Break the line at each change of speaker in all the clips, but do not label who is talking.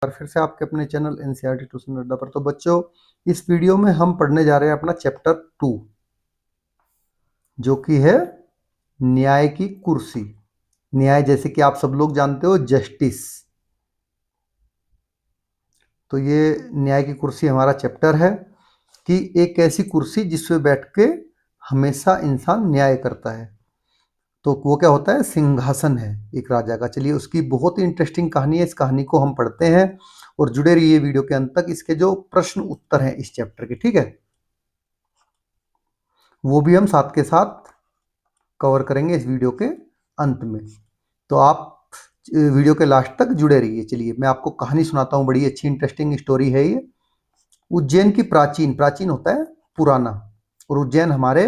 बार फिर से आपके अपने चैनल एनसीईआरटी ट्यूशन अड्डा पर। तो बच्चों, इस वीडियो में हम पढ़ने जा रहे हैं अपना चैप्टर 2, जो कि है न्याय की कुर्सी। न्याय जैसे कि आप सब लोग जानते हो, जस्टिस। तो ये न्याय की कुर्सी हमारा चैप्टर है कि एक ऐसी कुर्सी जिस पे बैठ के हमेशा इंसान न्याय करता है। तो वो क्या होता है? सिंहासन है एक राजा का। चलिए, उसकी बहुत ही इंटरेस्टिंग कहानी है। इस कहानी को हम पढ़ते हैं और जुड़े रहिए वीडियो के अंत तक। इसके जो प्रश्न उत्तर हैं इस चैप्टर के, ठीक है, वो भी हम साथ के साथ कवर करेंगे इस वीडियो के अंत में। तो आप वीडियो के लास्ट तक जुड़े रहिए। चलिए, मैं आपको कहानी सुनाता हूँ। बड़ी अच्छी इंटरेस्टिंग स्टोरी है ये। उज्जैन की प्राचीन प्राचीन होता है पुराना, और उज्जैन हमारे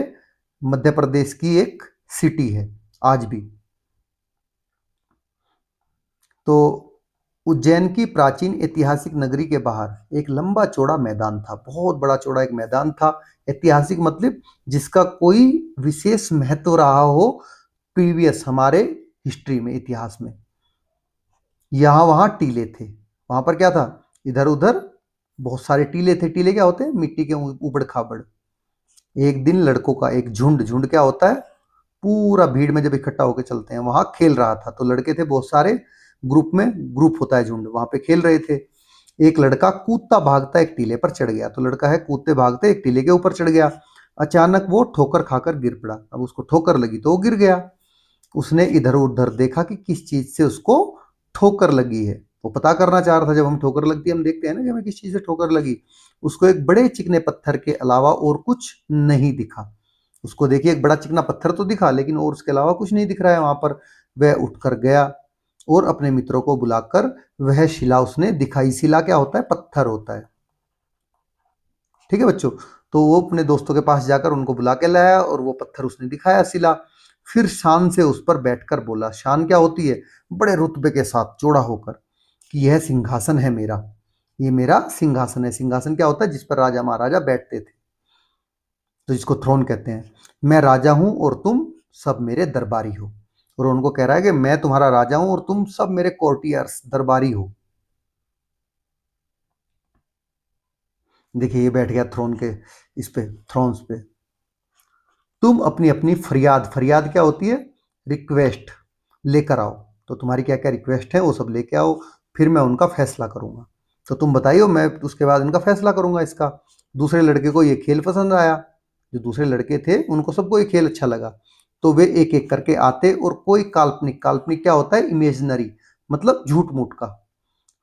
मध्य प्रदेश की एक सिटी है आज भी। तो उज्जैन की प्राचीन ऐतिहासिक नगरी के बाहर एक लंबा चौड़ा मैदान था। बहुत बड़ा चौड़ा एक मैदान था। ऐतिहासिक मतलब जिसका कोई विशेष महत्व रहा हो प्रीवियस हमारे हिस्ट्री में, इतिहास में। यहाँ वहाँ टीले थे। वहाँ पर क्या था? इधर उधर बहुत सारे टीले थे। टीले क्या होते हैं? मिट्टी के ऊबड़ खाबड़। एक दिन लड़कों का एक झुंड, झुंड क्या होता है? पूरा भीड़ में जब इकट्ठा होकर चलते हैं, वहां खेल रहा था। तो लड़के थे बहुत सारे, ग्रुप में, ग्रुप होता है झुंड, वहां पे खेल रहे थे। एक लड़का कूदता भागता एक टीले पर चढ़ गया। तो लड़का है कूदते भागते एक टीले के ऊपर चढ़ गया। अचानक वो ठोकर खाकर गिर पड़ा। अब उसको ठोकर लगी तो वो गिर गया। उसने इधर उधर देखा कि किस चीज से उसको ठोकर लगी है। वो पता करना चाह रहा था। जब हम ठोकर लगती है हम देखते हैं ना कि हमें किस चीज से ठोकर लगी। उसको एक बड़े चिकने पत्थर के अलावा और कुछ नहीं दिखा। उसको देखिए, एक बड़ा चिकना पत्थर तो दिखा, लेकिन और उसके अलावा कुछ नहीं दिख रहा है वहां पर। वह उठकर गया और अपने मित्रों को बुलाकर वह शिला उसने दिखाई। शिला क्या होता है? पत्थर होता है, ठीक है बच्चों। तो वो अपने दोस्तों के पास जाकर उनको बुला के लाया और वो पत्थर उसने दिखाया, शिला। फिर शान से उस पर बैठकर बोला। शान क्या होती है? बड़े रुतबे के साथ चौड़ा होकर, कि यह सिंहासन है मेरा, ये मेरा सिंहासन है। सिंहासन क्या होता है? जिस पर राजा महाराजा बैठते थे, तो जिसको थ्रोन कहते हैं। मैं राजा हूं और तुम सब मेरे दरबारी हो। और उनको कह रहा है कि मैं तुम्हारा राजा हूं और तुम सब मेरे कोर्टियर्स, दरबारी हो। देखिए, ये बैठ गया थ्रोन के इस पे, थ्रोन्स पे। तुम अपनी अपनी फरियाद, फरियाद क्या होती है? रिक्वेस्ट लेकर आओ। तो तुम्हारी क्या क्या रिक्वेस्ट है वो सब लेके आओ, फिर मैं उनका फैसला करूंगा। तो तुम बताइए, मैं उसके बाद इनका फैसला करूंगा इसका। दूसरे लड़के को ये खेल पसंद आया। जो दूसरे लड़के थे उनको सबको ये खेल अच्छा लगा। तो वे एक एक करके आते और कोई काल्पनिक, काल्पनिक क्या होता है? इमेजिनरी, मतलब झूठ मूठ का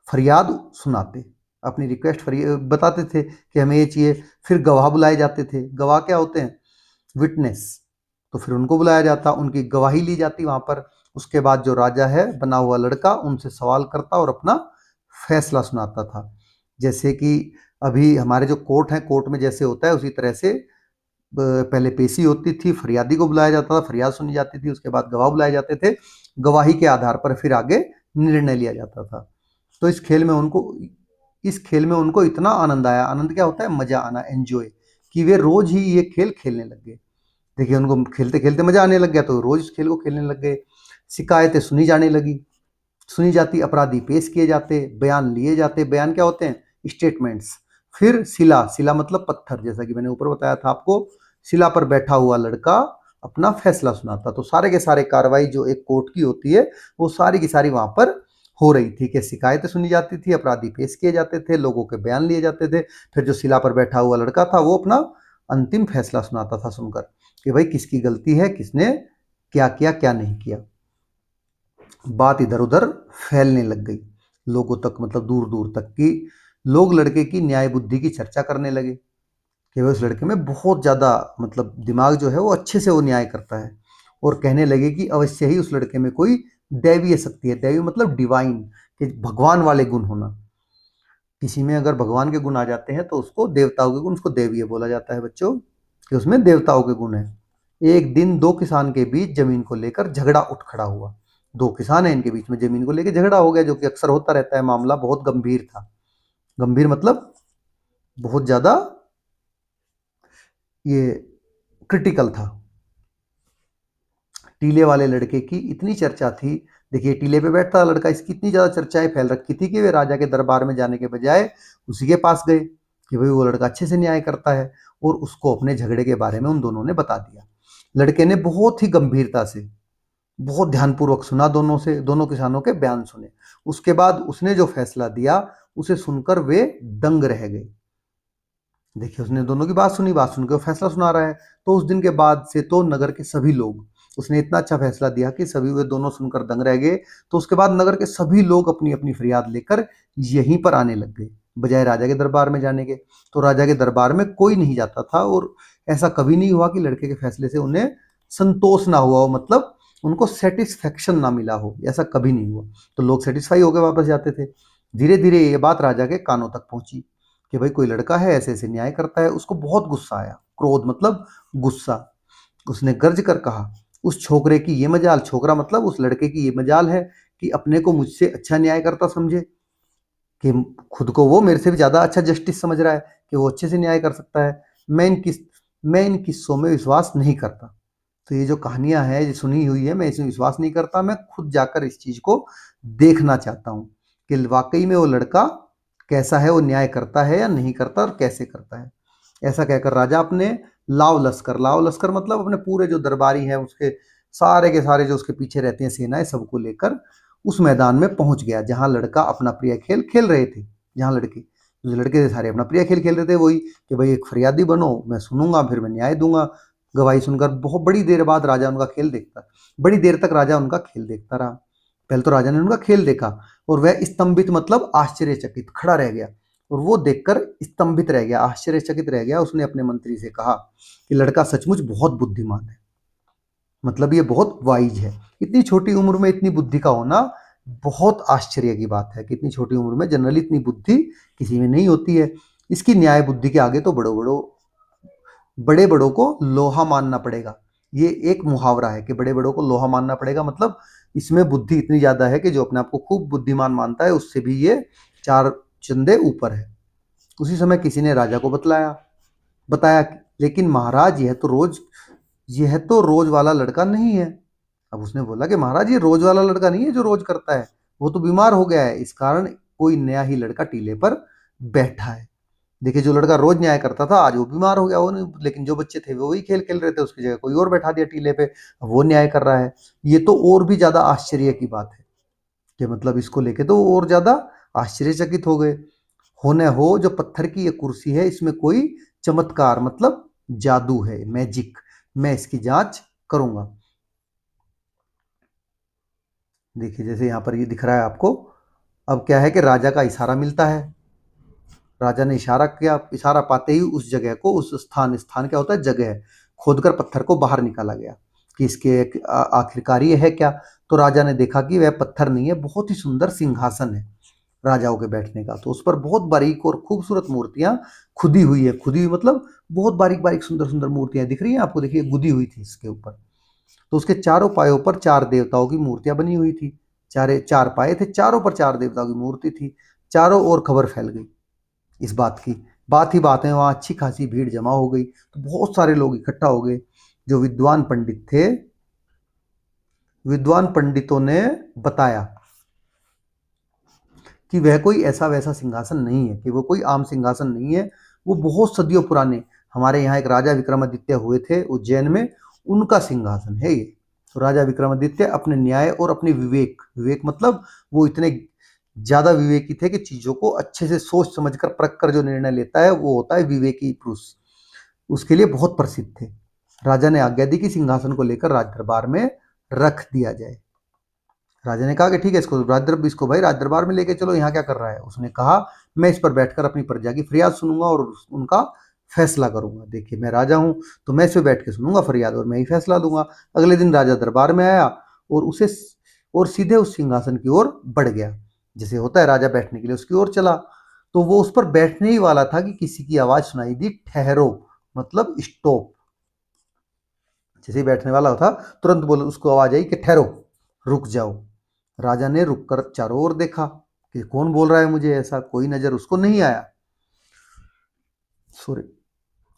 फरियाद सुनाते। अपनी रिक्वेस्ट बताते थे कि हमें ये चाहिए। फिर गवाह बुलाए जाते थे। गवाह क्या होते हैं? विटनेस। तो फिर उनको बुलाया जाता, उनकी गवाही ली जाती वहां पर। उसके बाद जो राजा है बना हुआ लड़का उनसे सवाल करता और अपना फैसला सुनाता था। जैसे कि अभी हमारे जो कोर्ट है, कोर्ट में जैसे होता है उसी तरह से पहले पेशी होती थी, फरियादी को बुलाया जाता था, फरियाद सुनी जाती थी, उसके बाद गवाह बुलाए जाते थे। गवाही के आधार पर फिर आगे निर्णय लिया जाता था। तो इस खेल में उनको इतना आनंद आया। आनंद क्या होता है? मजा आना, एंजॉय, कि वे रोज ही ये खेल खेलने लग गए। देखिए, उनको खेलते खेलते मजा आने लग गया तो रोज इस खेल को खेलने लग गए। शिकायतें सुनी जाने लगी, सुनी जाती, अपराधी पेश किए जाते, बयान लिए जाते। बयान क्या होते हैं? स्टेटमेंट्स। फिर शिला, शिला मतलब पत्थर, जैसा कि मैंने ऊपर बताया था आपको। शिला पर बैठा हुआ लड़का अपना फैसला सुनाता। तो सारे के सारे कार्रवाई जो एक कोर्ट की होती है वो सारी की सारी वहां पर हो रही थी। कि शिकायतें सुनी जाती थी, अपराधी पेश किए जाते थे, लोगों के बयान लिए जाते थे। फिर जो शिला पर बैठा हुआ लड़का था वो अपना अंतिम फैसला सुनाता था, सुनकर कि भाई किसकी गलती है, किसने क्या किया क्या नहीं किया। बात इधर उधर फैलने लग गई लोगों तक, मतलब दूर दूर तक, कि लोग लड़के की न्याय बुद्धि की चर्चा करने लगे कि उस लड़के में बहुत ज्यादा, मतलब दिमाग जो है वो अच्छे से वो न्याय करता है। और कहने लगे कि अवश्य ही उस लड़के में कोई दैवीय शक्ति है। दैवीय मतलब डिवाइन, कि भगवान वाले गुण होना। किसी में अगर भगवान के गुण आ जाते हैं तो उसको देवताओं के गुण, उसको दैवीय बोला जाता है बच्चों, कि उसमें देवताओं के गुण है। एक दिन दो किसान के बीच जमीन को लेकर झगड़ा उठ खड़ा हुआ। दो किसान है, इनके बीच में जमीन को लेकर झगड़ा हो गया, जो कि अक्सर होता रहता है। मामला बहुत गंभीर था। गंभीर मतलब बहुत ज्यादा ये क्रिटिकल था। टीले वाले लड़के की इतनी चर्चा थी, देखिए टीले पे बैठता लड़का, इसकी इतनी ज्यादा चर्चाएं फैल रखी थी कि वे राजा के दरबार में जाने के बजाय उसी के पास गए कि भाई वो लड़का अच्छे से न्याय करता है, और उसको अपने झगड़े के बारे में उन दोनों ने बता दिया। लड़के ने बहुत ही गंभीरता से, बहुत ध्यानपूर्वक सुना, दोनों किसानों के बयान सुने। उसके बाद उसने जो फैसला दिया उसे सुनकर वे दंग रह गए। देखिए उसने दोनों की बात सुनी, बात सुनकर फैसला सुना रहा है। तो उस दिन के बाद से तो नगर के सभी लोग, उसने इतना अच्छा फैसला दिया कि सभी वे दोनों सुनकर दंग रह गए। तो उसके बाद नगर के सभी लोग अपनी अपनी फरियाद लेकर यहीं पर आने लग गए, बजाय राजा के दरबार में जाने के। तो राजा के दरबार में कोई नहीं जाता था, और ऐसा कभी नहीं हुआ कि लड़के के फैसले से उन्हें संतोष ना हुआ हो, मतलब उनको सेटिस्फेक्शन ना मिला हो, ऐसा कभी नहीं हुआ। तो लोग सेटिस्फाई होकर वापस जाते थे। धीरे धीरे ये बात राजा के कानों तक पहुंची कि भाई कोई लड़का है ऐसे ऐसे न्याय करता है। उसको बहुत गुस्सा आया, क्रोध मतलब गुस्सा। उसने गर्ज कर कहा, उस छोकरे की ये मजाल, छोकरा मतलब उस लड़के की ये मजाल है कि अपने को मुझसे अच्छा न्याय करता समझे, कि खुद को वो मेरे से भी ज्यादा अच्छा जस्टिस समझ रहा है, कि वो अच्छे से न्याय कर सकता है। मैं इन किस्सों में विश्वास नहीं करता। तो ये जो कहानियां हैं, ये सुनी हुई है, मैं इसमें विश्वास नहीं करता। मैं खुद जाकर इस चीज को देखना चाहता हूँ कि वाकई में वो लड़का कैसा है, वो न्याय करता है या नहीं करता, और कैसे करता है। ऐसा कहकर राजा अपने लाव लश्कर मतलब अपने पूरे जो दरबारी हैं, उसके सारे के सारे जो उसके पीछे रहते हैं सेनाएं, सबको लेकर उस मैदान में पहुंच गया जहां लड़का अपना प्रिय खेल खेल रहे थे। जहां लड़के जो लड़के थे सारे अपना प्रिय खेल खेल रहे थे, वही कि भाई एक फरियादी बनो, मैं सुनूंगा, फिर मैं न्याय दूंगा। गवाही सुनकर बहुत बड़ी देर बाद राजा उनका खेल देखता, बड़ी देर तक राजा उनका खेल देखता रहा। पहले तो राजा ने उनका खेल देखा, और वह स्तंभित मतलब आश्चर्यचकित खड़ा रह गया, और वो देखकर स्तंभित रह गया, आश्चर्यचकित रह गया। उसने अपने मंत्री से कहा कि लड़का सचमुच बहुत बुद्धिमान है, मतलब ये बहुत वाइज है। इतनी छोटी उम्र में इतनी बुद्धि का होना बहुत आश्चर्य की बात है, कि इतनी छोटी उम्र में जनरली इतनी बुद्धि किसी में नहीं होती है। इसकी न्याय बुद्धि के आगे तो बड़े बड़ों को लोहा मानना पड़ेगा। ये एक मुहावरा है कि बड़े बड़ों को लोहा मानना पड़ेगा, मतलब इसमें बुद्धि इतनी ज्यादा है कि जो अपने आप को खूब बुद्धिमान मानता है उससे भी ये चार चंदे ऊपर है। उसी समय किसी ने राजा को बताया, लेकिन महाराज यह तो रोज वाला लड़का नहीं है। अब उसने बोला कि महाराज ये रोज वाला लड़का नहीं है जो रोज करता है, वो तो बीमार हो गया है, इस कारण कोई नया ही लड़का टीले पर बैठा है। देखिए जो लड़का रोज न्याय करता था आज वो बीमार हो गया, वो नहीं, लेकिन जो बच्चे थे वो वही खेल खेल रहे थे, उसकी जगह कोई और बैठा दिया टीले पे, वो न्याय कर रहा है। ये तो और भी ज्यादा आश्चर्य की बात है, कि मतलब इसको लेके तो वो और ज्यादा आश्चर्यचकित हो गए। होने हो जो पत्थर की ये कुर्सी है, इसमें कोई चमत्कार मतलब जादू है, मैजिक, मैं इसकी जांच करूंगा। देखिए जैसे यहाँ पर ये दिख रहा है आपको। अब क्या है कि राजा का इशारा मिलता है, राजा ने इशारा किया, इशारा पाते ही उस जगह को, उस स्थान क्या होता है, जगह खोदकर पत्थर को बाहर निकाला गया कि इसके आखिरकार ये है क्या। तो राजा ने देखा कि वह पत्थर नहीं है, बहुत ही सुंदर सिंहासन है राजाओं के बैठने का। तो उस पर बहुत बारीक और खूबसूरत मूर्तियां खुदी हुई है, खुदी हुई मतलब बहुत बारीक बारीक सुंदर सुंदर मूर्तियां दिख रही हैं आपको, देखिए गुदी हुई थी इसके ऊपर। तो उसके चारों पायों पर चार देवताओं की मूर्तियां बनी हुई थी, चार पाए थे, चारों पर चार देवताओं की मूर्ति थी। चारों ओर खबर फैल गई इस बात की, बात ही बात है, वहां अच्छी खासी भीड़ जमा हो गई। तो बहुत सारे लोग इकट्ठा हो गए। जो विद्वान पंडित थे, विद्वान पंडितों ने बताया कि वह कोई ऐसा वैसा सिंहासन नहीं है, कि वो कोई आम सिंहासन नहीं है, वो बहुत सदियों पुराने, हमारे यहाँ एक राजा विक्रमादित्य हुए थे उज्जैन में, उनका सिंहासन है ये। तो राजा विक्रमादित्य अपने न्याय और अपने विवेक, विवेक मतलब वो इतने ज्यादा विवेकी थे कि चीजों को अच्छे से सोच समझ कर परख कर जो निर्णय लेता है वो होता है विवेकी पुरुष, उसके लिए बहुत प्रसिद्ध थे। राजा ने आज्ञा दी कि सिंहासन को लेकर राज दरबार में रख दिया जाए। राजा ने कहा कि ठीक है, इसको भाई राज दरबार में लेके चलो, यहाँ क्या कर रहा है। उसने कहा मैं इस पर बैठकर अपनी प्रजा की फरियाद सुनूंगा और उनका फैसला करूंगा। देखिए मैं राजा हूं, तो मैं इस पे बैठ के सुनूंगा फरियाद और मैं ही फैसला दूंगा। अगले दिन राजा दरबार में आया और सीधे उस सिंहासन की ओर बढ़ गया, जैसे होता है राजा बैठने के लिए उसकी ओर चला। तो वो उस पर बैठने ही वाला था कि किसी की आवाज सुनाई दी, ठहरो मतलब स्टॉप। जैसे ही बैठने वाला था तुरंत बोले, उसको आवाज आई कि ठहरो, रुक जाओ। राजा ने रुककर चारों ओर देखा कि कौन बोल रहा है मुझे ऐसा, कोई नजर उसको नहीं आया। सॉरी,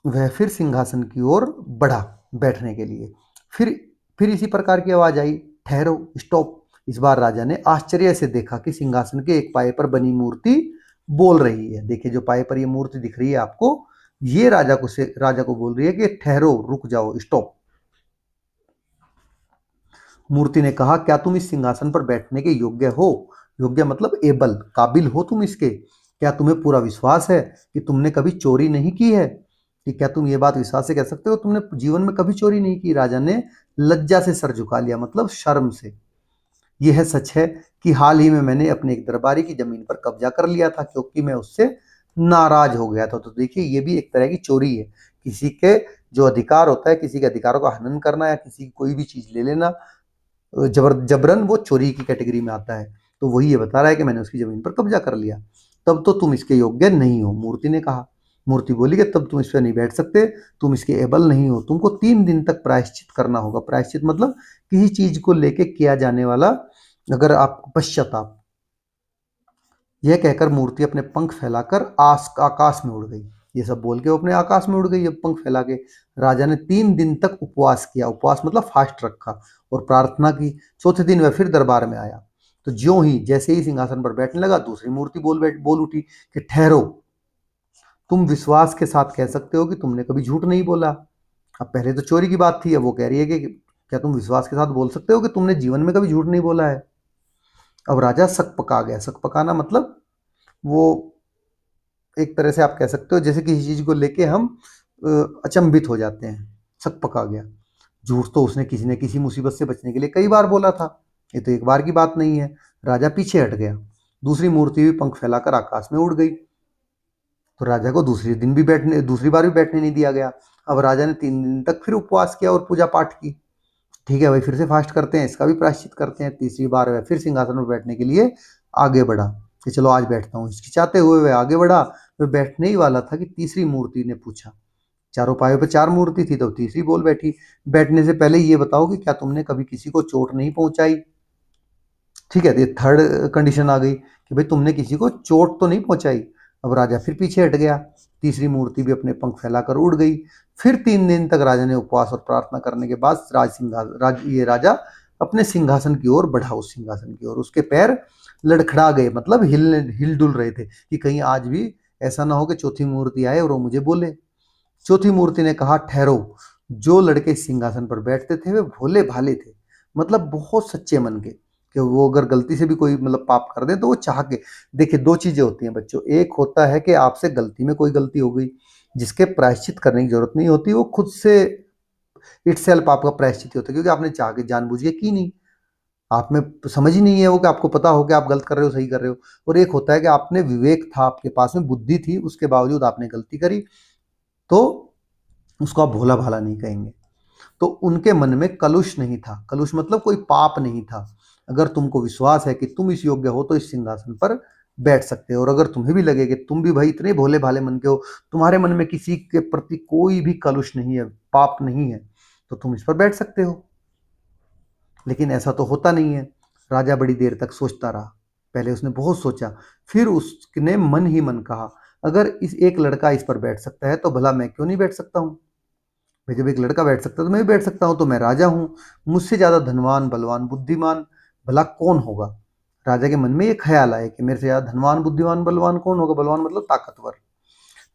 वह फिर सिंहासन की ओर बढ़ा बैठने के लिए। फिर फिर इसी प्रकार की आवाज आई, ठहरो, स्टॉप। इस बार राजा ने आश्चर्य से देखा कि सिंहासन के एक पाए पर बनी मूर्ति बोल रही है। देखिए जो पाए पर ये मूर्ति दिख रही है आपको, ये राजा को बोल रही है कि ठहरो, रुक जाओ, स्टॉप। मूर्ति ने कहा, क्या तुम इस सिंहासन पर बैठने के योग्य हो? योग्य मतलब एबल, काबिल हो तुम इसके? क्या तुम्हें पूरा विश्वास है कि तुमने कभी चोरी नहीं की है? कि क्या तुम ये बात विश्वास से कह सकते हो तुमने जीवन में कभी चोरी नहीं की? राजा ने लज्जा से सर झुका लिया, मतलब शर्म से। यह सच है कि हाल ही में मैंने अपने एक दरबारी की जमीन पर कब्जा कर लिया था, क्योंकि मैं उससे नाराज हो गया था। तो देखिए ये भी एक तरह की चोरी है। किसी के जो अधिकार होता है, किसी के अधिकारों का हनन करना या किसी की कोई भी चीज ले लेना जबरन, वो चोरी की कैटेगरी में आता है। तो वही ये बता रहा है कि मैंने उसकी जमीन पर कब्जा कर लिया। तब तो तुम इसके योग्य नहीं हो, मूर्ति ने कहा। मूर्ति बोली कि तब तुम इस पर नहीं बैठ सकते, तुम इसके एबल नहीं हो, तुमको 3 दिन तक प्रायश्चित करना होगा। प्रायश्चित मतलब किसी चीज को लेके किया जाने वाला, अगर आपको पश्चाताप। यह कहकर मूर्ति अपने पंख फैलाकर आकाश में उड़ गई। ये सब बोल के वो अपने आकाश में उड़ गई, अब पंख फैला के। राजा ने 3 दिन तक उपवास किया, उपवास मतलब फास्ट रखा, और प्रार्थना की। चौथे दिन वह फिर दरबार में आया। तो ज्यों ही जैसे ही सिंहासन पर बैठने लगा, दूसरी मूर्ति बोल उठी कि ठहरो, तुम विश्वास के साथ कह सकते हो कि तुमने कभी झूठ नहीं बोला। अब पहले तो चोरी की बात थी, अब वो कह रही है कि क्या तुम विश्वास के साथ बोल सकते हो कि तुमने जीवन में कभी झूठ नहीं बोला है? अब राजा सक पका गया। सक पकाना मतलब वो एक तरह से आप कह सकते हो जैसे किसी चीज को लेके हम अचंभित हो जाते हैं। सक पका गया। झूठ तो उसने किसी न किसी मुसीबत से बचने के लिए कई बार बोला था, ये तो एक बार की बात नहीं है। राजा पीछे हट गया। दूसरी मूर्ति भी पंख फैलाकर आकाश में उड़ गई। तो राजा को दूसरी बार भी बैठने नहीं दिया गया। अब राजा ने 3 दिन तक फिर उपवास किया और पूजा पाठ की। ठीक है भाई, फिर से फास्ट करते हैं, इसका भी प्रायश्चित करते हैं। तीसरी बार वह फिर सिंहासन पर बैठने के लिए आगे बढ़ा कि चलो आज बैठता हूँ। हिचकिचाते हुए वह आगे बढ़ा। वह बैठने ही वाला था कि तीसरी मूर्ति ने पूछा। चारों पायों पे 4 मूर्ति थी, तो तीसरी बोल बैठी, बैठने से पहले ये बताओ कि क्या तुमने कभी किसी को चोट नहीं पहुंचाई? ठीक है, ये थर्ड कंडीशन आ गई कि भाई तुमने किसी को चोट तो नहीं पहुंचाई। अब राजा फिर पीछे हट गया। तीसरी मूर्ति भी अपने पंख फैलाकर उड़ गई। फिर 3 दिन तक राजा ने उपवास और प्रार्थना करने के बाद ये राजा अपने सिंहासन की ओर बढ़ा। उस सिंहासन की ओर उसके पैर लड़खड़ा गए, मतलब हिल डुल रहे थे कि कहीं आज भी ऐसा ना हो कि चौथी मूर्ति आए और वो मुझे बोले। चौथी मूर्ति ने कहा, ठहरो। जो लड़के सिंहासन पर बैठते थे वे भोले भाले थे, मतलब बहुत सच्चे मन के, कि वो अगर गलती से भी कोई मतलब पाप कर दे तो वो चाह के। देखिए 2 चीजें होती हैं बच्चों, एक होता है कि आपसे गलती में कोई गलती हो गई जिसके प्रायश्चित करने की जरूरत नहीं होती, वो खुद से इटसेल्फ आपका प्रायश्चित ही होता है, क्योंकि आपने चाह के जानबूझ के की नहीं, आप में समझ ही नहीं है वो कि आपको पता हो कि आप गलत कर रहे हो सही कर रहे हो। और एक होता है कि आपने विवेक था, आपके पास में बुद्धि थी, उसके बावजूद आपने गलती करी, तो उसको आप भोला भाला नहीं कहेंगे। तो उनके मन में कलुष नहीं था। कलुष मतलब कोई पाप नहीं था। अगर तुमको विश्वास है कि तुम इस योग्य हो तो इस सिंहासन पर बैठ सकते हो, और अगर तुम्हें भी लगे कि तुम भी भाई इतने भोले भाले मन के हो, तुम्हारे मन में किसी के प्रति कोई भी कलुष नहीं है, पाप नहीं है, तो तुम इस पर बैठ सकते हो। लेकिन ऐसा तो होता नहीं है। राजा बड़ी देर तक सोचता रहा। पहले उसने बहुत सोचा, फिर उसने मन ही मन कहा, अगर इस एक लड़का इस पर बैठ सकता है तो भला मैं क्यों नहीं बैठ सकता हूँ? भाई जब एक लड़का बैठ सकता है तो मैं भी बैठ सकता हूँ, तो मैं राजा हूँ। मुझसे ज्यादा धनवान, बलवान, बुद्धिमान भला कौन होगा? राजा के मन में ये ख्याल आया कि मेरे से ज्यादा धनवान, बुद्धिमान, बलवान कौन होगा? बलवान मतलब ताकतवर।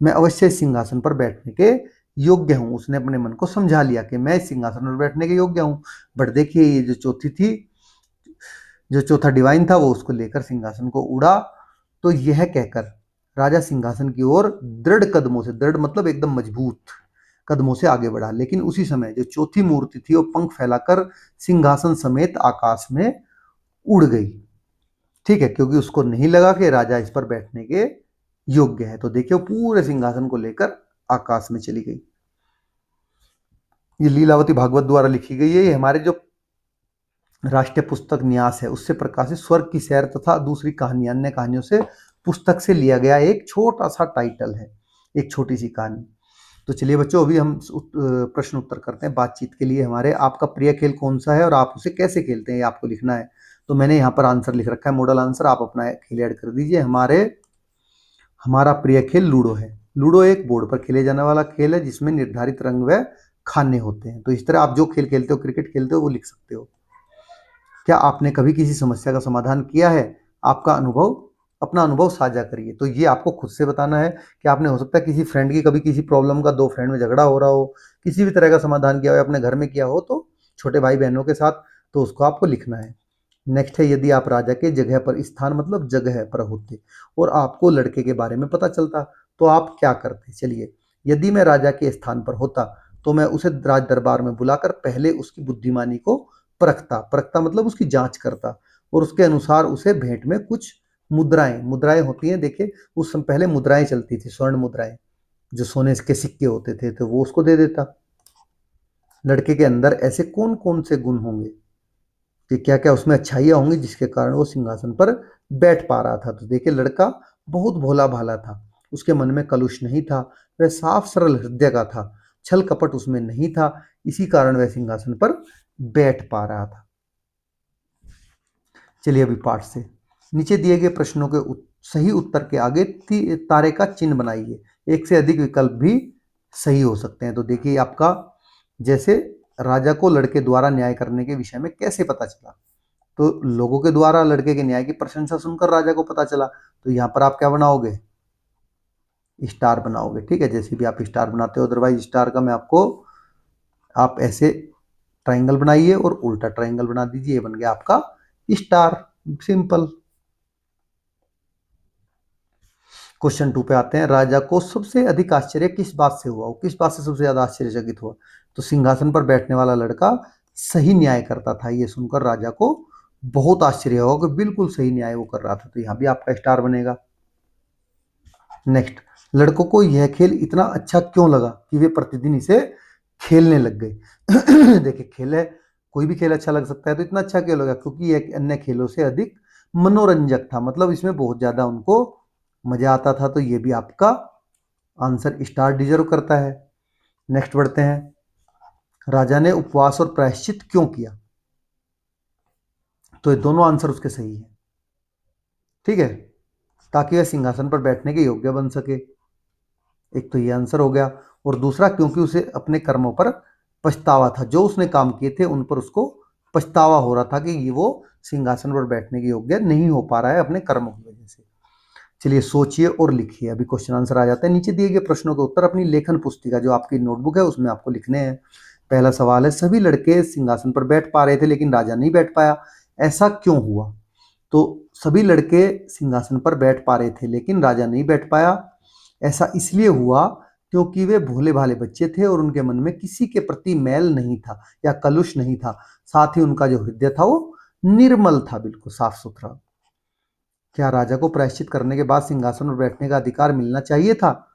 मैं अवश्य इस सिंहासन पर बैठने के योग्य हूँ। उसने अपने मन को समझा लिया कि मैं इस सिंहासन पर बैठने के योग्य हूँ। बट देखिए ये जो चौथा डिवाइन था, वो उसको लेकर सिंहासन को उड़ा। तो यह कहकर राजा सिंहासन की ओर दृढ़ कदमों से, दृढ़ मतलब एकदम मजबूत कदमों से आगे बढ़ा। लेकिन उसी समय जो चौथी मूर्ति थी वो पंख फैलाकर सिंहासन समेत आकाश में उड़ गई। ठीक है, क्योंकि उसको नहीं लगा कि राजा इस पर बैठने के योग्य है। तो देखिए वो पूरे सिंहासन को लेकर आकाश में चली गई। ये लीलावती भागवत द्वारा लिखी गई है। ये हमारे जो राष्ट्रीय पुस्तक न्यास है उससे प्रकाशित स्वर्ग की सैर तथा दूसरी कहानी, अन्य कहानियों से पुस्तक से लिया गया एक छोटा सा टाइटल है, एक छोटी सी कहानी। तो चलिए बच्चों, अभी हम प्रश्न उत्तर करते हैं। बातचीत के लिए हमारे, आपका प्रिय खेल कौन सा है और आप उसे कैसे खेलते हैं ये आपको लिखना है। तो मैंने यहाँ पर आंसर लिख रखा है, मॉडल आंसर। आप अपना खेल ऐड कर दीजिए। हमारा प्रिय खेल लूडो है। लूडो एक बोर्ड पर खेले जाने वाला खेल है जिसमें निर्धारित रंग व खाने होते हैं। तो इस तरह आप जो खेल खेलते हो, क्रिकेट खेलते हो, वो लिख सकते हो। क्या आपने कभी किसी समस्या का समाधान किया है? आपका अनुभव, अपना अनुभव साझा करिए। तो ये आपको खुद से बताना है कि आपने, हो सकता है किसी फ्रेंड की, कभी किसी प्रॉब्लम का, दो फ्रेंड में झगड़ा हो रहा हो, किसी भी तरह का समाधान किया हो, अपने घर में किया हो, तो छोटे भाई बहनों के साथ, तो उसको आपको लिखना है। नेक्स्ट है, यदि आप राजा के जगह पर, स्थान मतलब जगह पर होते और आपको लड़के के बारे में पता चलता तो आप क्या करते? चलिए, यदि मैं राजा के स्थान पर होता तो मैं उसे राज दरबार में बुलाकर पहले उसकी बुद्धिमानी को परखता। परखता मतलब उसकी जांच करता और उसके अनुसार उसे भेंट में कुछ मुद्राएं, मुद्राएं होती हैं, देखिए उस समय पहले मुद्राएं चलती थी, स्वर्ण मुद्राएं, जो सोने के सिक्के होते थे, तो वो उसको दे देता। लड़के के अंदर ऐसे कौन कौन से गुण होंगे कि क्या क्या उसमें अच्छाइयाँ होंगी जिसके कारण वो सिंहासन पर बैठ पा रहा था? तो देखिए, लड़का बहुत भोला भाला था, उसके मन में कलुष नहीं था, वह साफ सरल हृदय का था, छल कपट उसमें नहीं था, इसी कारण वह सिंहासन पर बैठ पा रहा था। चलिए अभी पाठ से, नीचे दिए गए प्रश्नों के सही उत्तर के आगे तारे का चिन्ह बनाइए। एक से अधिक विकल्प भी सही हो सकते हैं। तो देखिए आपका, जैसे राजा को लड़के द्वारा न्याय करने के विषय में कैसे पता चला? तो लोगों के द्वारा लड़के के न्याय की प्रशंसा सुनकर राजा को पता चला। तो यहाँ पर आप क्या बनाओगे? स्टार बनाओगे। ठीक है, जैसे भी आप स्टार बनाते हो, अदरवाइज स्टार का मैं आपको, आप ऐसे ट्राइंगल बनाइए और उल्टा ट्राइंगल बना दीजिए, ये बन गया आपका स्टार। सिंपल। क्वेश्चन 2 पे आते हैं, राजा को सबसे अधिक आश्चर्य किस बात से हुआ? किस बात से सबसे ज्यादा आश्चर्यचकित हुआ? तो सिंहासन पर बैठने वाला लड़का सही न्याय करता था, ये सुनकर राजा को बहुत आश्चर्य हुआ कि बिल्कुल सही न्याय वो कर रहा था। तो यहाँ भी आपका स्टार बनेगा। नेक्स्ट, लड़कों को यह खेल इतना अच्छा क्यों लगा कि वे प्रतिदिन इसे खेलने लग गए? देखिए, खेल है, कोई भी खेल अच्छा लग सकता है, तो इतना अच्छा क्यों लगा? क्योंकि यह अन्य खेलों से अधिक मनोरंजक था, मतलब इसमें बहुत ज्यादा उनको मजा आता था। तो ये भी आपका आंसर स्टार डिजर्व करता है। नेक्स्ट बढ़ते हैं, राजा ने उपवास और प्रायश्चित क्यों किया? तो ये दोनों आंसर उसके सही है। ठीक है, ताकि वह सिंहासन पर बैठने के योग्य बन सके। एक तो ये आंसर हो गया, और दूसरा क्योंकि उसे अपने कर्मों पर पछतावा था, जो उसने काम किए थे उन पर उसको पछतावा हो रहा था कि ये वो सिंहासन पर बैठने के योग्य नहीं हो पा रहा है अपने कर्मों की वजह से। चलिए सोचिए और लिखिए। अभी क्वेश्चन आंसर आ जाते हैं। नीचे दिए गए प्रश्नों के उत्तर अपनी लेखन पुस्तिका, जो आपकी नोटबुक है, उसमें आपको लिखने हैं। पहला सवाल है, सभी लड़के सिंहासन पर बैठ पा रहे थे लेकिन राजा नहीं बैठ पाया, ऐसा क्यों हुआ? तो सभी लड़के सिंहासन पर बैठ पा रहे थे लेकिन राजा नहीं बैठ पाया, ऐसा इसलिए हुआ क्योंकि वे भोले भाले बच्चे थे और उनके मन में किसी के प्रति मैल नहीं था या कलुष नहीं था। साथ ही उनका जो हृदय था वो निर्मल था, बिल्कुल साफ सुथरा। क्या राजा को प्रायश्चित करने के बाद सिंहासन पर बैठने का अधिकार मिलना चाहिए था?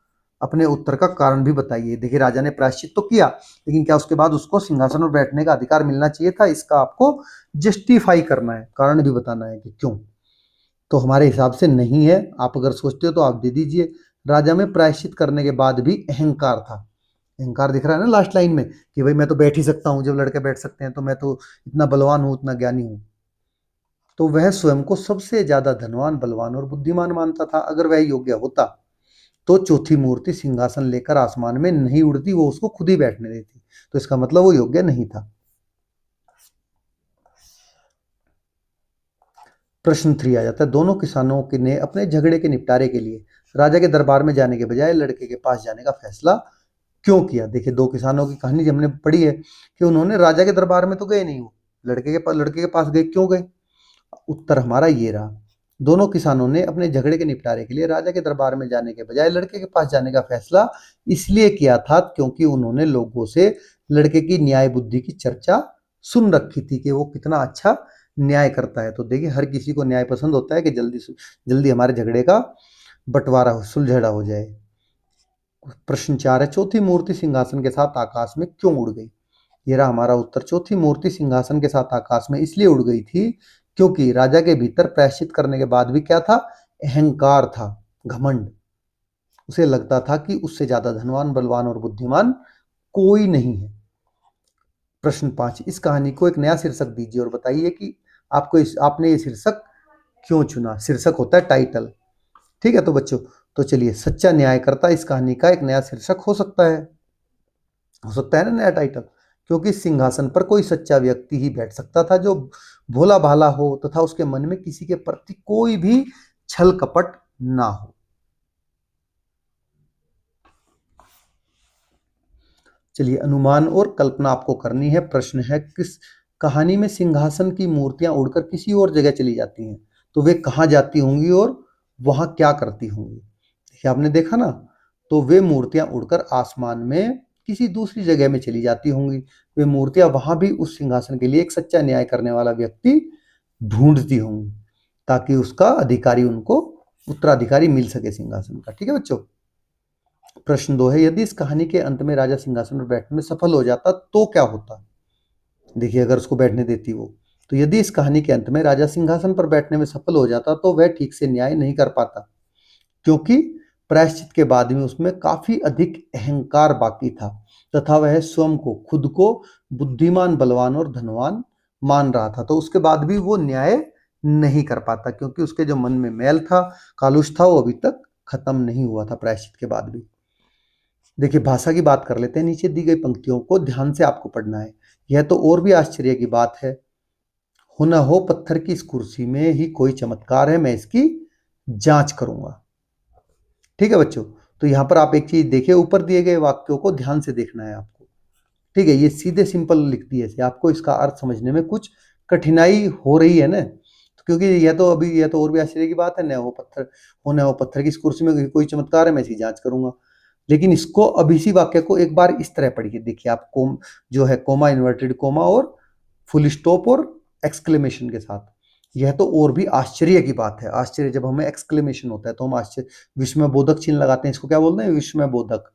अपने उत्तर का कारण भी बताइए। देखिए, राजा ने प्रायश्चित तो किया, लेकिन क्या उसके बाद उसको सिंहासन पर बैठने का अधिकार मिलना चाहिए था? इसका आपको जस्टिफाई करना है, कारण भी बताना है कि क्यों। तो हमारे हिसाब से नहीं है। आप अगर सोचते हो तो आप दे दीजिए। राजा में प्रायश्चित करने के बाद भी अहंकार था। अहंकार दिख रहा है ना लास्ट लाइन में, कि भाई मैं तो बैठ ही सकता हूँ, जब लड़के बैठ सकते हैं तो मैं तो इतना बलवान हूँ, इतना ज्ञानी हूँ। तो वह स्वयं को सबसे ज्यादा धनवान, बलवान और बुद्धिमान मानता था। अगर वह योग्य होता तो चौथी मूर्ति सिंहासन लेकर आसमान में नहीं उड़ती, वो उसको खुद ही बैठने देती। तो इसका मतलब वो योग्य नहीं था। प्रश्न 3 आ जाता है, दोनों किसानों ने अपने झगड़े के निपटारे के लिए राजा के दरबार में जाने के बजाय लड़के के पास जाने का फैसला क्यों किया? देखिए, दो किसानों की कहानी हमने पढ़ी है कि उन्होंने राजा के दरबार में तो गए नहीं, वो लड़के के पास गए। क्यों गए? उत्तर हमारा ये रहा, दोनों किसानों ने अपने झगड़े के निपटारे के लिए राजा के दरबार में जाने के बजाय लड़के के पास जाने का फैसला इसलिए किया था क्योंकि उन्होंने लोगों से लड़के की न्याय बुद्धि की चर्चा सुन रखी थी कि वो कितना अच्छा न्याय करता है। तो देखिए, हर किसी को न्याय पसंद होता है कि जल्दी जल्दी हमारे झगड़े का बंटवारा हो, सुलझड़ा हो जाए। प्रश्न 4 है, चौथी मूर्ति सिंहासन के साथ आकाश में क्यों उड़ गई? ये रहा हमारा उत्तर, चौथी मूर्ति सिंहासन के साथ आकाश में इसलिए उड़ गई थी क्योंकि राजा के भीतर प्रायश्चित करने के बाद भी क्या था? अहंकार था, घमंड। उसे लगता था कि उससे ज्यादा धनवान, बलवान और बुद्धिमान कोई नहीं है। प्रश्न 5, इस कहानी को एक नया शीर्षक दीजिए और बताइए कि आपने ये शीर्षक क्यों चुना? शीर्षक होता है टाइटल। ठीक है, तो बच्चों, तो चलिए, सच्चा न्यायकर्ता इस कहानी का एक नया शीर्षक हो सकता है ना, नया टाइटल। क्योंकि सिंहासन पर कोई सच्चा व्यक्ति ही बैठ सकता था जो भोला भाला हो तथा उसके मन में किसी के प्रति कोई भी छल कपट ना हो। चलिए, अनुमान और कल्पना आपको करनी है। प्रश्न है, किस कहानी में सिंहासन की मूर्तियां उड़कर किसी और जगह चली जाती हैं, तो वे कहाँ जाती होंगी और वहां क्या करती होंगी? देखिए, आपने देखा ना, तो वे मूर्तियां उड़कर आसमान में किसी दूसरी जगह में चली जाती होंगी। वे मूर्तियां वहां भी उस सिंहासन के लिए एक सच्चा न्याय करने वाला व्यक्ति ढूंढती होंगी, ताकि उसका अधिकारी उनको उत्तराधिकारी मिल सके सिंहासन का। ठीक है बच्चों। प्रश्न 2 है, यदि इस कहानी के अंत में राजा सिंहासन पर बैठने में सफल हो जाता तो क्या होता? देखिए, अगर उसको बैठने देती वो, तो यदि इस कहानी के अंत में राजा सिंहासन पर बैठने में सफल हो जाता तो वह ठीक से न्याय नहीं कर पाता, क्योंकि प्रायश्चित के बाद में उसमें काफी अधिक अहंकार बाकी था तथा वह स्वयं को खुद को बुद्धिमान, बलवान और धनवान मान रहा था। तो उसके बाद भी वो न्याय नहीं कर पाता, क्योंकि उसके जो मन में मैल था, कालुष था, वो अभी तक खत्म नहीं हुआ था प्रायश्चित के बाद भी। देखिए, भाषा की बात कर लेते हैं। नीचे दी गई पंक्तियों को ध्यान से आपको पढ़ना है। यह तो और भी आश्चर्य की बात है, हो न हो पत्थर की इस कुर्सी में ही कोई चमत्कार है, मैं इसकी जांच करूंगा। ठीक है बच्चों, तो यहां पर आप एक चीज देखिए, ऊपर दिए गए वाक्यों को ध्यान से देखना है आपको। ठीक है, ये सीधे सिंपल लिख दिए थे, आपको इसका अर्थ समझने में कुछ कठिनाई हो रही है ना, तो क्योंकि यह तो और भी आश्चर्य की बात है, न हो पत्थर की इस कुर्सी में कोई चमत्कार है, मैं इसकी जांच करूंगा। लेकिन इसको, अब इसी वाक्य को एक बार इस तरह पढ़िए। देखिए, आप जो है कोमा, इन्वर्टेड कोमा और फुल स्टॉप और एक्सक्लेमेशन के साथ, यह तो और भी आश्चर्य की बात है। आश्चर्य जब हमें एक्सक्लेमेशन होता है तो हम आश्चर्य विस्मय बोधक चिन्ह लगाते हैं। इसको क्या बोलते हैं? विस्मय बोधक।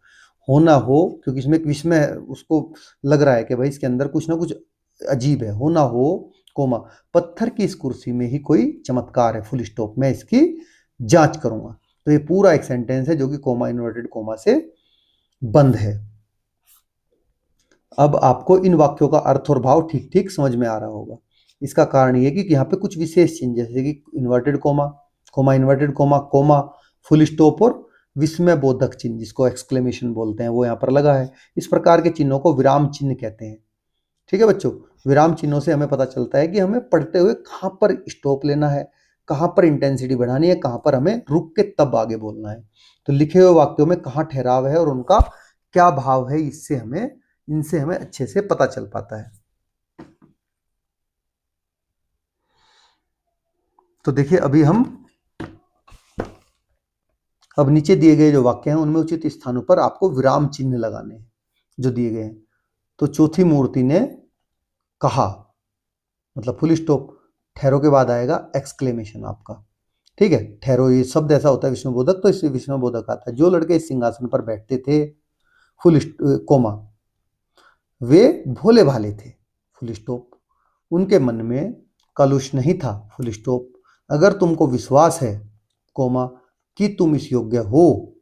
हो ना हो, क्योंकि इसमें एक विस्मय उसको लग रहा है कि भाई इसके अंदर कुछ ना कुछ अजीब है। हो ना हो कोमा पत्थर की इस कुर्सी में ही कोई चमत्कार है, फुल स्टॉप, मैं इसकी जांच करूंगा। तो ये पूरा एक सेंटेंस है जो कि कोमा, इन्वर्टेड कोमा से बंद है। अब आपको इन वाक्यों का अर्थ और भाव ठीक ठीक समझ में आ रहा होगा। इसका कारण ये कि यहाँ पे कुछ विशेष चिन्ह, जैसे कि inverted comma, comma, inverted comma, comma, full stop और विस्मय बोधक चिन्ह, जिसको एक्सक्लेमेशन बोलते हैं, वो यहाँ पर लगा है। इस प्रकार के चिन्हों को विराम चिन्ह कहते हैं। ठीक है बच्चों, विराम चिन्हों से हमें पता चलता है कि हमें पढ़ते हुए कहाँ पर स्टॉप लेना है, कहाँ पर इंटेंसिटी बढ़ानी है, कहाँ पर हमें रुक के तब आगे बोलना है। तो लिखे हुए वाक्यों में कहाँ ठहराव है और उनका क्या भाव है, इनसे हमें अच्छे से पता चल पाता है। तो देखिए, अब नीचे दिए गए जो वाक्य हैं उनमें उचित स्थानों पर आपको विराम चिन्ह लगाने हैं जो दिए गए हैं। तो चौथी मूर्ति ने कहा, मतलब फुल स्टॉप, ठहरो के बाद आएगा एक्सक्लेमेशन आपका। ठीक है, ठहरो ये शब्द ऐसा होता है विस्मयबोधक, तो इससे विस्मयबोधक आता है। जो लड़के इस सिंहासन पर बैठते थे, कोमा, वे भोले भाले थे, फुल स्टॉप, उनके मन में कलुष नहीं था, फुल स्टॉप। अगर तुमको विश्वास है, कोमा, कि तुम इस योग्य हो,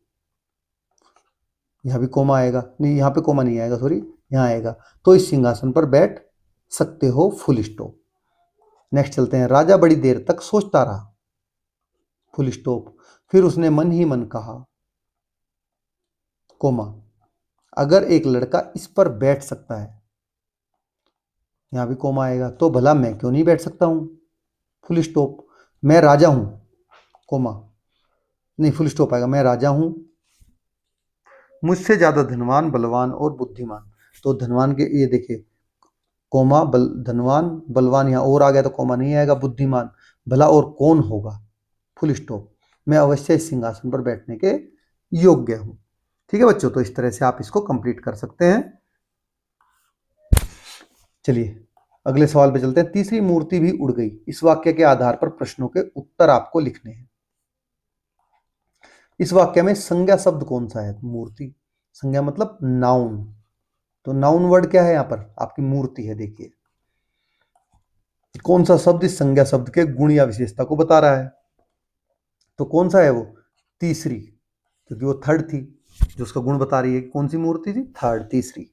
यहां भी कोमा आएगा, नहीं यहाँ पे कोमा नहीं आएगा, सॉरी, यहाँ आएगा, तो इस सिंहासन पर बैठ सकते हो, फुल स्टॉप। नेक्स्ट चलते हैं। राजा बड़ी देर तक सोचता रहा, फुल स्टॉप, फिर उसने मन ही मन कहा, कोमा, अगर एक लड़का इस पर बैठ सकता है, यहां भी कोमा आएगा, तो भला मैं क्यों नहीं बैठ सकता हूं, फुल स्टॉप। मैं राजा हूं, कोमा, नहीं, फुल स्टॉप आएगा, मैं राजा हूं, मुझसे ज्यादा धनवान, बलवान और बुद्धिमान। तो धनवान के, ये देखिए, कोमा, धनवान, बलवान, यहां और आ गया तो कोमा नहीं आएगा, बुद्धिमान, भला और कौन होगा, फुल स्टॉप, मैं अवश्य इस सिंहासन पर बैठने के योग्य हूं। ठीक है बच्चों, तो इस तरह से आप इसको कंप्लीट कर सकते हैं। चलिए, अगले सवाल पे चलते हैं। तीसरी मूर्ति भी उड़ गई, इस वाक्य के आधार पर प्रश्नों के उत्तर आपको लिखने हैं। इस वाक्य में संज्ञा शब्द कौन सा है? मूर्ति। संज्ञा मतलब नाउन, तो नाउन वर्ड क्या है यहाँ पर? आपकी मूर्ति है। देखिए, कौन सा शब्द इस संज्ञा शब्द के गुण या विशेषता को बता रहा है? तो कौन सा है वो? तीसरी, क्योंकि वो थर्ड थी जो उसका गुण बता रही है। कौन सी मूर्ति थी? थर्ड, तीसरी।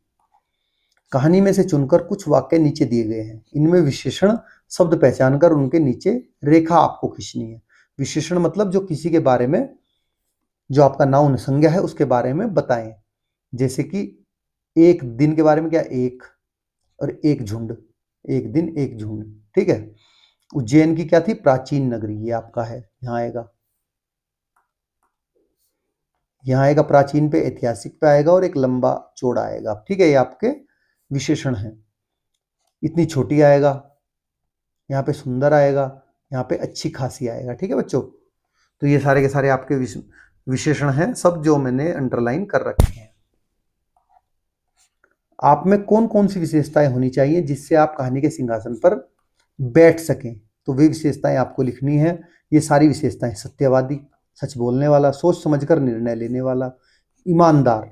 कहानी में से चुनकर कुछ वाक्य नीचे दिए गए हैं, इनमें विशेषण शब्द पहचान कर उनके नीचे रेखा आपको खींचनी है। विशेषण मतलब जो किसी के बारे में, जो आपका नाउन संज्ञा है उसके बारे में बताएं। जैसे कि एक दिन के बारे में क्या? एक, और एक झुंड, एक दिन एक झुंड। ठीक है। उज्जैन की क्या थी? प्राचीन नगरी, ये आपका है, यहाँ आएगा, यहाँ आएगा प्राचीन पे, ऐतिहासिक पे आएगा और एक लंबा चौड़ा आएगा। ठीक है, ये आपके विशेषण हैं। इतनी छोटी आएगा, यहाँ पे सुंदर आएगा, यहाँ पे अच्छी खासी आएगा। ठीक है बच्चों, तो ये सारे के सारे आपके विशेषण हैं, सब जो मैंने अंडरलाइन कर रखे हैं। आप में कौन कौन सी विशेषताएं होनी चाहिए जिससे आप कहानी के सिंहासन पर बैठ सकें, तो वे विशेषताएं आपको लिखनी है। ये सारी विशेषताएं: सत्यवादी, सच बोलने वाला, सोच समझकर निर्णय लेने वाला, ईमानदार,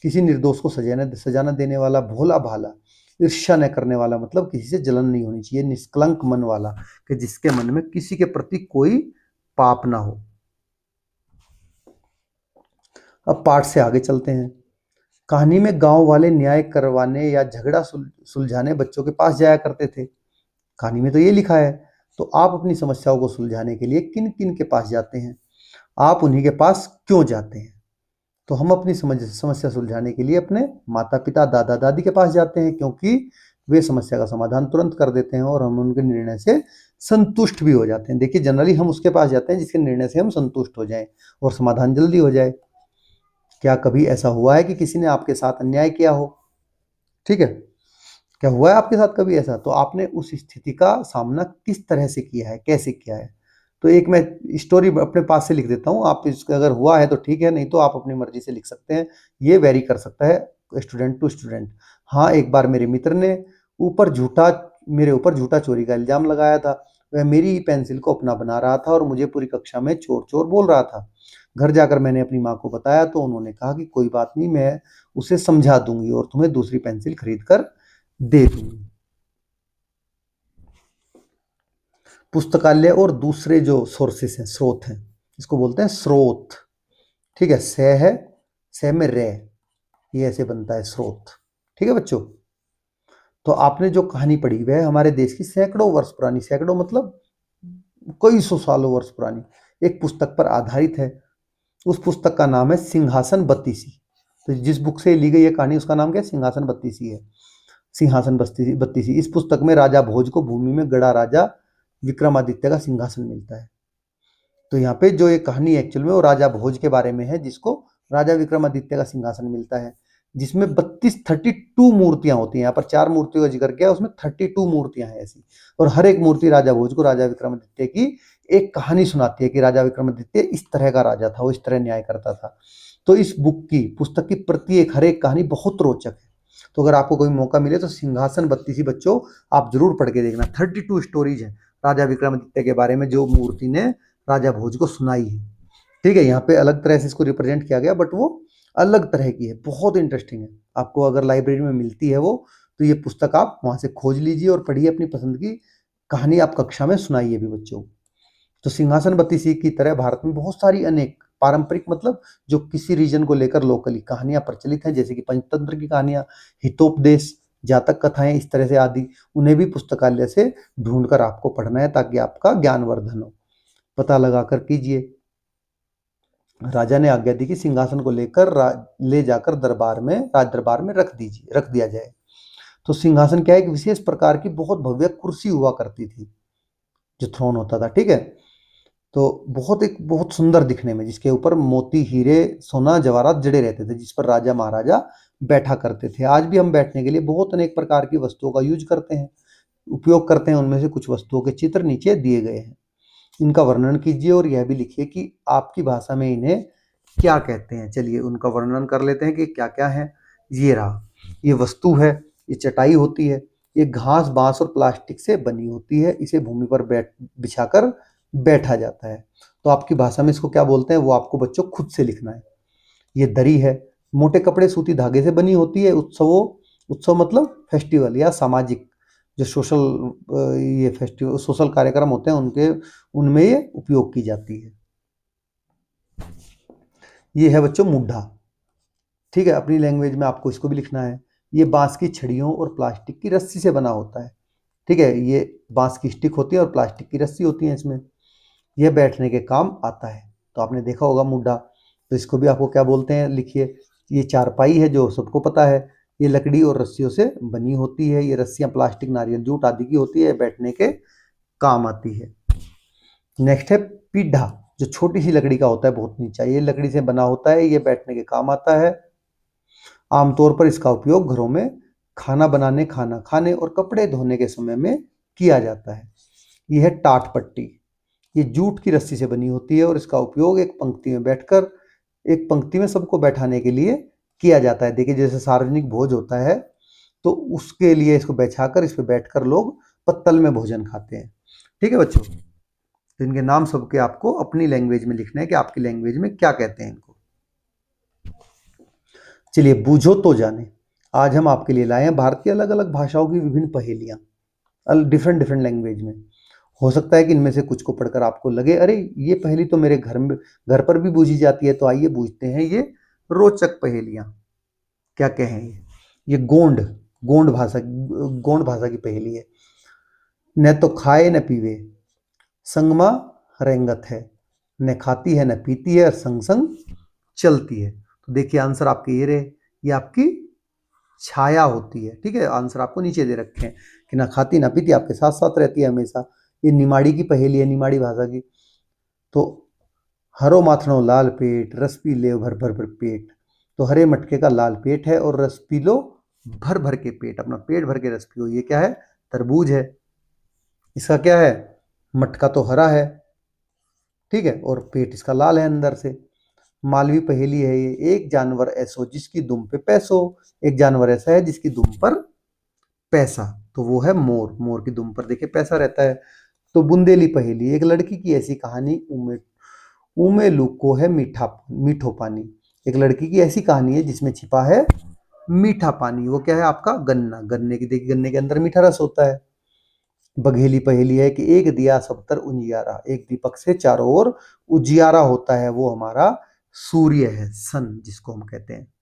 किसी निर्दोष को सजाना देने वाला, भोला भाला, ईर्ष्या न करने वाला, मतलब किसी से जलन नहीं होनी चाहिए, निष्कलंक मन वाला, कि जिसके मन में किसी के प्रति कोई पाप ना हो। अब पाठ से आगे चलते हैं। कहानी में गांव वाले न्याय करवाने या झगड़ा सुलझाने बच्चों के पास जाया करते थे। कहानी में तो ये लिखा है, तो आप अपनी समस्याओं को सुलझाने के लिए किन किन के पास जाते हैं? आप उन्हीं के पास क्यों जाते हैं? तो हम अपनी समस्या सुलझाने के लिए अपने माता पिता, दादा दादी के पास जाते हैं, क्योंकि वे समस्या का समाधान तुरंत कर देते हैं और हम उनके निर्णय से संतुष्ट भी हो जाते हैं। देखिए, जनरली हम उसके पास जाते हैं जिसके निर्णय से हम संतुष्ट हो जाएं और समाधान जल्दी हो जाए। क्या कभी ऐसा हुआ है कि किसी ने आपके साथ अन्याय किया हो? ठीक है, क्या हुआ है आपके साथ कभी ऐसा? तो आपने उस स्थिति का सामना किस तरह से किया है, कैसे किया है? तो एक मैं स्टोरी अपने पास से लिख देता हूँ, आप इसका अगर हुआ है तो ठीक है, नहीं तो आप अपनी मर्जी से लिख सकते हैं। ये वेरी कर सकता है स्टूडेंट टू स्टूडेंट। हाँ, एक बार मेरे मित्र ने मेरे ऊपर झूठा चोरी का इल्जाम लगाया था। वह मेरी पेंसिल को अपना बना रहा था और मुझे पूरी कक्षा में चोर चोर बोल रहा था। घर जाकर मैंने अपनी माँ को बताया तो उन्होंने कहा कि कोई बात नहीं, मैं उसे समझा दूंगी और तुम्हें दूसरी पेंसिल खरीद कर दे दूंगी। पुस्तकालय और दूसरे जो सोर्सेस हैं, स्रोत हैं, इसको बोलते हैं स्रोत। ठीक है, से में रे, ये ऐसे बनता है स्रोत। ठीक है बच्चों, तो आपने जो कहानी पढ़ी वह हमारे देश की सैकड़ों वर्ष पुरानी, सैकड़ों मतलब कई सौ सालों वर्ष पुरानी एक पुस्तक पर आधारित है। उस पुस्तक का नाम है सिंहासन बत्तीसी। तो जिस बुक से ली गई है कहानी, उसका नाम क्या है? सिंहासन बत्तीसी है। सिंहासन बत्तीसी। इस पुस्तक में राजा भोज को भूमि में गड़ा राजा विक्रमादित्य का सिंहासन मिलता है। तो यहाँ पे जो ये कहानी एक्चुअल में वो राजा भोज के बारे में है, जिसको राजा विक्रमादित्य का सिंहासन मिलता है, जिसमें 32 मूर्तियां होती हैं। यहाँ पर 4 मूर्तियों का जिक्र किया, उसमें 32 मूर्तियां हैं ऐसी, और हर एक मूर्ति राजा भोज को राजा विक्रमादित्य की एक कहानी सुनाती है कि राजा विक्रमादित्य इस तरह का राजा था, वो इस तरह न्याय करता था। तो इस पुस्तक की प्रत्येक हर एक कहानी बहुत रोचक है। तो अगर आपको कोई मौका मिले तो सिंहासन बत्तीसी बच्चों आप जरूर पढ़ के देखना। 32 स्टोरीज है राजा विक्रमादित्य के बारे में जो मूर्ति ने राजा भोज को सुनाई है। ठीक है, यहाँ पे अलग तरह से इसको रिप्रेजेंट किया गया, बट वो अलग तरह की है, बहुत इंटरेस्टिंग है। आपको अगर लाइब्रेरी में मिलती है वो, तो ये पुस्तक आप वहां से खोज लीजिए और पढ़िए, अपनी पसंद की कहानी आप कक्षा में सुनाइए भी बच्चों। तो सिंहासन बत्तीसी की तरह भारत में बहुत सारी अनेक पारंपरिक, मतलब जो किसी रीजन को लेकर लोकली कहानियां प्रचलित हैं, जैसे कि पंचतंत्र की कहानियां, हितोपदेश, जातक कथाएं, इस तरह से आदि, उन्हें भी पुस्तकालय से ढूंढकर आपको पढ़ना है ताकि आपका ज्ञानवर्धन हो। पता लगाकर कीजिए। राजा ने आज्ञा दी कि सिंहासन को ले जाकर राज दरबार में रख दिया जाए। तो सिंहासन क्या है? एक विशेष प्रकार की बहुत भव्य कुर्सी हुआ करती थी, जो थ्रोन होता था। ठीक है, तो बहुत सुंदर दिखने में, जिसके ऊपर मोती, हीरे, सोना, जवाहरात जड़े रहते थे, जिस पर राजा महाराजा बैठा करते थे। आज भी हम बैठने के लिए बहुत अनेक प्रकार की वस्तुओं का उपयोग करते हैं। उनमें से कुछ वस्तुओं के चित्र नीचे दिए गए हैं, इनका वर्णन कीजिए और यह भी लिखिए कि आपकी भाषा में इन्हें क्या कहते हैं। चलिए उनका वर्णन कर लेते हैं कि क्या क्या है। ये रहा, ये वस्तु है, ये चटाई होती है, ये घास, बांस और प्लास्टिक से बनी होती है, इसे भूमि पर बिछाकर बैठा जाता है। तो आपकी भाषा में इसको क्या बोलते हैं वो आपको बच्चों खुद से लिखना है। ये दरी है, मोटे कपड़े सूती धागे से बनी होती है। उत्सव मतलब फेस्टिवल या सामाजिक जो सोशल कार्यक्रम होते हैं उनमें ये उपयोग की जाती है। ये है बच्चों मुड्ढा। ठीक है, अपनी लैंग्वेज में आपको इसको भी लिखना है। ये बांस की छड़ियों और प्लास्टिक की रस्सी से बना होता है। ठीक है, ये बांस की स्टिक होती है और प्लास्टिक की रस्सी होती है इसमें। यह बैठने के काम आता है। तो आपने देखा होगा मुड्ढा, तो इसको भी आपको क्या बोलते हैं लिखिए। ये चारपाई है जो सबको पता है। ये लकड़ी और रस्सियों से बनी होती है। ये रस्सियां प्लास्टिक, नारियल, जूट आदि की होती है, बैठने के काम आती है। नेक्स्ट है पीढ़ा, जो छोटी सी लकड़ी का होता है, बहुत नीचा, ये लकड़ी से बना होता है, ये बैठने के काम आता है। आमतौर पर इसका उपयोग घरों में खाना बनाने, खाना खाने और कपड़े धोने के समय में किया जाता है। यह है टाट पट्टी, ये जूट की रस्सी से बनी होती है और इसका उपयोग एक पंक्ति में बैठकर, एक पंक्ति में सबको बैठाने के लिए किया जाता है। देखिए जैसे सार्वजनिक भोज होता है तो उसके लिए इसको बैठाकर, इस पे बैठकर लोग पत्तल में भोजन खाते हैं। ठीक है बच्चों, तो इनके नाम सबके आपको अपनी लैंग्वेज में लिखना है कि आपकी लैंग्वेज में क्या कहते हैं इनको। चलिए बूझो तो जाने, आज हम आपके लिए लाए हैं भारतीय अलग अलग भाषाओं की विभिन्न पहेलियां, डिफरेंट डिफरेंट लैंग्वेज में। हो सकता है कि इनमें से कुछ को पढ़कर आपको लगे अरे ये पहेली तो मेरे घर पर भी बूझी जाती है, तो आइए बूझते हैं ये रोचक पहेलियां। क्या कहें, ये गोंड भाषा की पहेली है। न तो खाए न पीवे, संगमा रेंगत है, न खाती है न पीती है, संग संग चलती है। तो देखिए आंसर आपके ये रहे, ये आपकी छाया होती है। ठीक है, आंसर आपको नीचे दे रखे हैं कि ना खाती ना पीती, आपके साथ साथ रहती है हमेशा। ये निमाड़ी की पहेली है, निमाड़ी भाषा की। तो हरो माथनो लाल पेट, रस पी ले भर भर भर पेट। तो हरे मटके का लाल पेट है और रस पी लो भर भर के पेट, अपना पेट भर के रस पियो। ये क्या है, तरबूज है। इसका क्या है, मटका तो हरा है, ठीक है, और पेट इसका लाल है अंदर से। मालवी पहेली है ये, एक जानवर ऐसो जिसकी दुम पे पैसो, एक जानवर ऐसा है जिसकी दुम पर पैसा, तो वो है मोर। मोर की दुम पर देखिए पैसा रहता है। तो बुंदेली पहेली, एक लड़की की ऐसी कहानी, उमे लुको है मीठो पानी। एक लड़की की ऐसी कहानी है जिसमें छिपा है मीठा पानी। वो क्या है आपका, गन्ना। गन्ने की देखिए, गन्ने के अंदर मीठा रस होता है। बघेली पहेली है कि एक दिया सब तर उजियारा, एक दीपक से चारों ओर उजियारा होता है, वो हमारा सूर्य है, सन जिसको हम कहते हैं।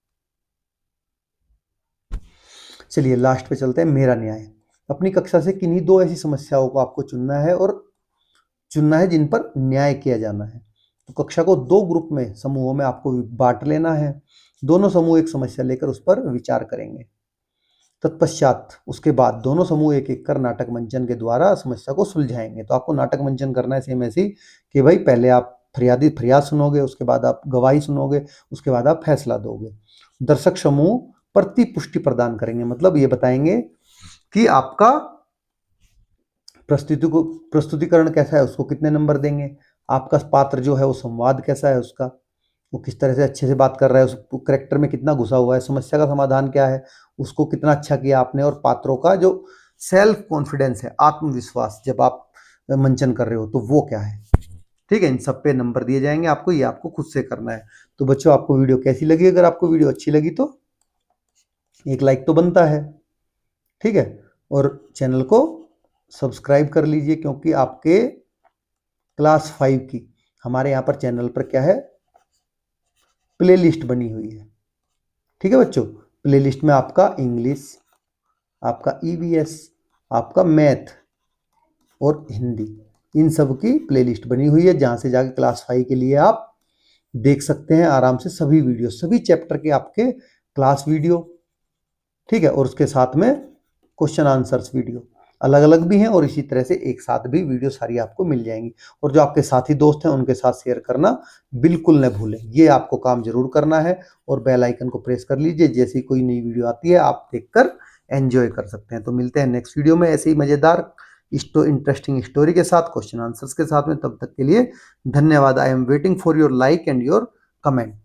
चलिए लास्ट पे चलते हैं, मेरा न्याय। अपनी कक्षा से किन्हीं दो ऐसी समस्याओं को आपको चुनना है और चुनना है जिन पर न्याय किया जाना है। तो कक्षा को दो ग्रुप में, समूहों में आपको बांट लेना है। दोनों समूह एक समस्या लेकर उस पर विचार करेंगे। तत्पश्चात उसके बाद दोनों समूह एक एक कर नाटक मंचन के द्वारा समस्या को सुलझाएंगे। तो आपको नाटक मंचन करना है सेम ऐसी कि भाई पहले आप फरियाद सुनोगे, उसके बाद आप गवाही सुनोगे, उसके बाद आप फैसला दोगे। दर्शक समूह प्रतिपुष्टि प्रदान करेंगे, मतलब ये बताएंगे कि आपका प्रस्तुतिकरण कैसा है, उसको कितने नंबर देंगे, आपका पात्र जो है वो संवाद कैसा है, उसका वो किस तरह से अच्छे से बात कर रहा है, उस कैरेक्टर में कितना घुसा हुआ है, समस्या का समाधान क्या है, उसको कितना अच्छा किया आपने, और पात्रों का जो सेल्फ कॉन्फिडेंस है, आत्मविश्वास जब आप मंचन कर रहे हो तो वो क्या है। ठीक है, इन सब पे नंबर दिए जाएंगे आपको, ये आपको खुद से करना है। तो बच्चों आपको वीडियो कैसी लगी, अगर आपको वीडियो अच्छी लगी तो एक लाइक तो बनता है, ठीक है, और चैनल को सब्सक्राइब कर लीजिए, क्योंकि आपके क्लास 5 की हमारे यहाँ पर चैनल पर क्या है, प्लेलिस्ट बनी हुई है। ठीक है बच्चों, प्लेलिस्ट में आपका इंग्लिश, आपका ईवीएस, आपका मैथ और हिंदी, इन सब की प्लेलिस्ट बनी हुई है, जहाँ से जाके क्लास 5 के लिए आप देख सकते हैं आराम से सभी वीडियो, सभी चैप्टर के आपके क्लास वीडियो। ठीक है, और उसके साथ में क्वेश्चन आंसर्स वीडियो अलग अलग भी हैं, और इसी तरह से एक साथ भी वीडियो सारी आपको मिल जाएंगी। और जो आपके साथी दोस्त हैं उनके साथ शेयर करना बिल्कुल न भूलें, ये आपको काम जरूर करना है। और बेल आइकन को प्रेस कर लीजिए, जैसी कोई नई वीडियो आती है आप देखकर एंजॉय कर सकते हैं। तो मिलते हैं नेक्स्ट वीडियो में ऐसे ही मजेदार इंटरेस्टिंग स्टोरी के साथ, क्वेश्चन आंसर्स के साथ में। तब तक के लिए धन्यवाद। I am waiting for your like and your comment.